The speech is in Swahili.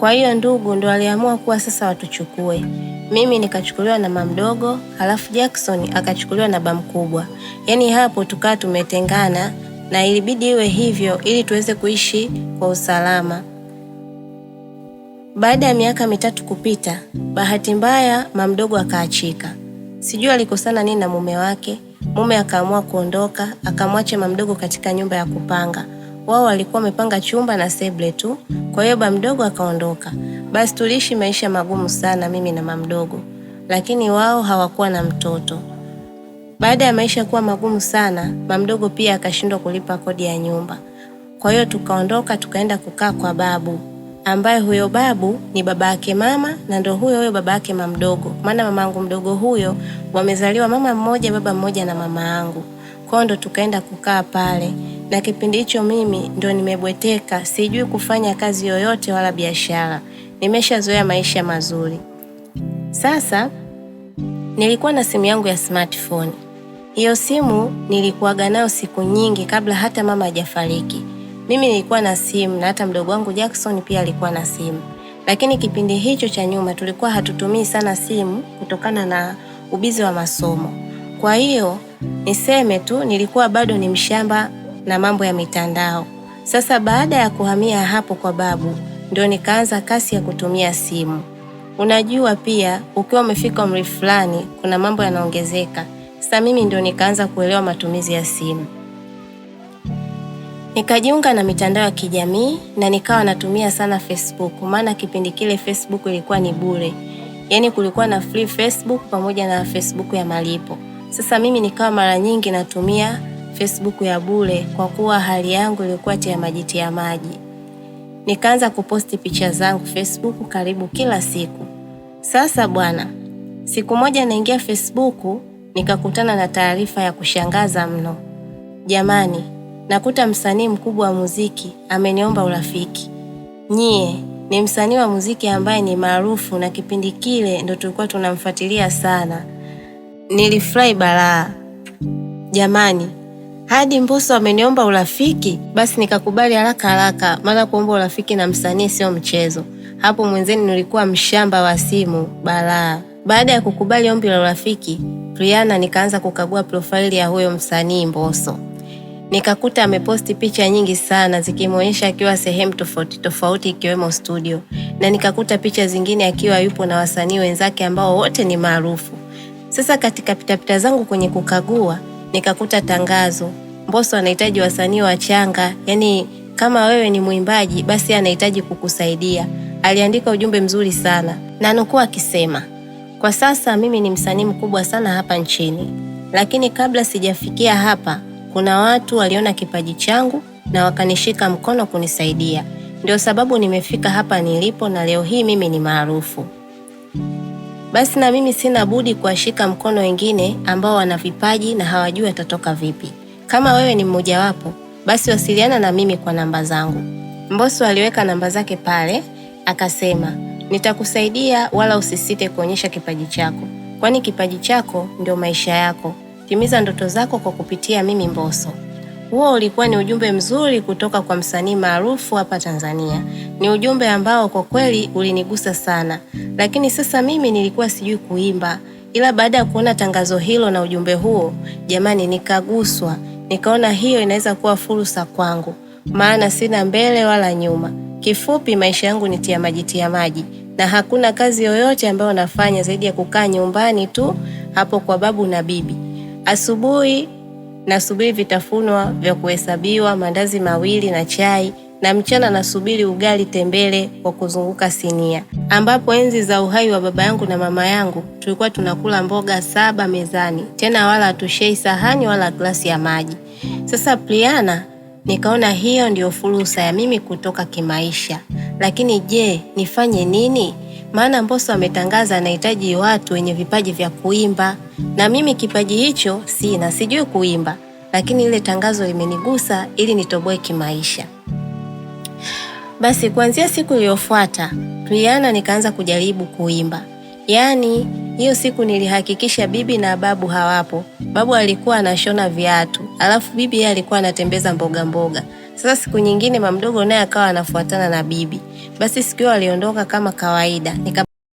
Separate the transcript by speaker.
Speaker 1: Kwa hiyo ndugu ndo aliamua kuwa sasa watuchukue. Mimi nikachukuliwa na mama mdogo, halafu Jackson akachukuliwa na baba mkubwa. Yaani hapo tukawa tumetengana na ilibidi iwe hivyo ili tuweze kuishi kwa usalama. Baada ya miaka 3 kupita, bahati mbaya mama mdogo akaachika. Sijui alikosana nini na mume wake. Mume akaamua kuondoka, akamwacha mama mdogo katika nyumba ya kupanga. Wao walikuwa wamepanga chumba na sebule tu. Kwa hiyo baba mdogo akaondoka. Basi tuliishi maisha magumu sana mimi na mama mdogo. Lakini wao hawakuwa na mtoto. Baada ya maisha kuwa magumu sana, mama mdogo pia akashindwa kulipa kodi ya nyumba. Kwa hiyo tukaondoka tukaenda kukaa kwa babu, ambaye huyo babu ni baba yake mama na ndo huyo baba yake mama mdogo. Maana mamangu mdogo huyo wamezaliwa mama mmoja baba mmoja na mama yangu. Kwa hiyo ndo tukaenda kukaa pale. Na kipindi hicho mimi ndo nimebweteka, sijui kufanya kazi yoyote wala biashara. Nimeshazoea maisha mazuri. Sasa nilikuwa na simu yangu ya smartphone. Hiyo simu nilikuwaga nayo siku nyingi kabla hata mama hajafariki. Mimi nilikuwa na simu na hata mdogo wangu Jackson pia alikuwa na simu. Lakini kipindi hicho cha nyuma tulikuwa hatutumii sana simu kutokana na ubizi wa masomo. Kwa hiyo niseme tu nilikuwa bado ni mshamba na mambo ya mitandao. Sasa baada ya kuhamia hapo kwa babu, ndio nikaanza kasi ya kutumia simu. Unajua pia ukiwa umefika umri fulani kuna mambo yanaongezeka. Sasa mimi ndio nikaanza kuelewa matumizi ya simu. Nikajiunga na mitandao ya kijamii na nikawa natumia sana Facebook, maana kipindi kile Facebook ilikuwa ni bure. Yaani kulikuwa na free Facebook pamoja na Facebook ya malipo. Sasa mimi nikawa mara nyingi natumia Facebook ya bure kwa kuwa hali yangu ilikuwa tia maji. Nikaanza kuposti picha zangu Facebook karibu kila siku. Sasa bwana, siku moja naingia Facebook nikakutana na taarifa ya kushangaza mno. Jamani, nakuta msanii mkubwa wa muziki ameniomba urafiki. Nyie, ni msanii wa muziki ambaye ni maarufu na kipindi kile ndo tulikuwa tunamfuatilia sana. Nilifurahi balaa. Jamani, hadi Mbosso ameniomba urafiki? Basi nikakubali haraka, maana kuomba urafiki na msanii sio mchezo. Hapo mwenzeni nilikuwa mshamba wa simu balaa. Baada ya kukubali ombi la urafiki, Rihanna nikaanza kukagua profile ya huyo msanii Mbosso. Nikakuta ameposti picha nyingi sana zikimuonyesha akiwa sehemu tofauti ikiwemo studio. Na nikakuta picha zingine akiwa yupo na wasanii wenzake ambao wote ni maarufu. Sasa katika pitapita zangu kwenye kukagua, nikakuta tangazo. Mbosso anahitaji wasanii wachanga, yani kama wewe ni mwimbaji basi anahitaji kukusaidia. Aliandika ujumbe mzuri sana. Na nukuu akisema, kwa sasa mimi ni msanii mkubwa sana hapa nchini. Lakini kabla sijafikia hapa, kuna watu waliona kipaji changu na wakanishika mkono kunisaidia. Ndio sababu nimefika hapa nilipo na leo hii mimi ni maarufu. Basi na mimi sina budi kuwashika mkono wengine ambao wana vipaji na hawajui atatoka vipi. Kama wewe ni mmoja wapo, basi wasiliana na mimi kwa namba zangu. Mbosso aliweka namba zake pale, akasema, nitakusaidia wala usisite kuonyesha kipaji chako. Kwani kipaji chako ndio maisha yako. Timiza ndoto zako kwa kupitia mimi Mbosso. Huo ulikuwa ni ujumbe mzuri kutoka kwa msanii maarufu hapa Tanzania. Ni ujumbe ambao kwa kweli ulinigusa sana. Lakini sasa mimi nilikuwa sijui kuimba. Ila baada ya kuona tangazo hilo na ujumbe huo, jamani nikaguswa. Nikaona hiyo inaweza kuwa fursa kwangu. Maana sina mbele wala nyuma. Kifupi maisha yangu ni tia maji. Na hakuna kazi yoyote ambayo nafanya zaidi ya kukaa nyumbani tu hapo kwa babu na bibi. Asubuhi nasubiri vitafunwa vya kuhesabiwa, mandazi 2 na chai, na mchana nasubiri ugali tembele kwa kuzunguka sinia. Ambapo enzi za uhai wa baba yangu na mama yangu tulikuwa tunakula mboga 7 mezani, tena wala hatushei sahani wala glasi ya maji. Sasa Rihanna nikaona hiyo ndio fursa ya mimi kutoka kimaisha. Lakini je, nifanye nini? Maana Mbosso ametangaza anahitaji watu wenye vipaji vya kuimba. Na mimi kipaji hicho sina, sijui kuimba. Lakini ile tangazo limenigusa ili nitoboe kimaisha. Basi kuanzia siku iliyofuata, Rihanna nikaanza kujaribu kuimba. Yaani, hiyo siku nilihakikisha bibi na babu hawapo. Babu alikuwa anashona viatu, alafu bibi yeye alikuwa anatembeza mboga. Sasa siku nyingine mama mdogo naye akawa anafuatana na bibi. Basi siku hiyo waliondoka kama kawaida.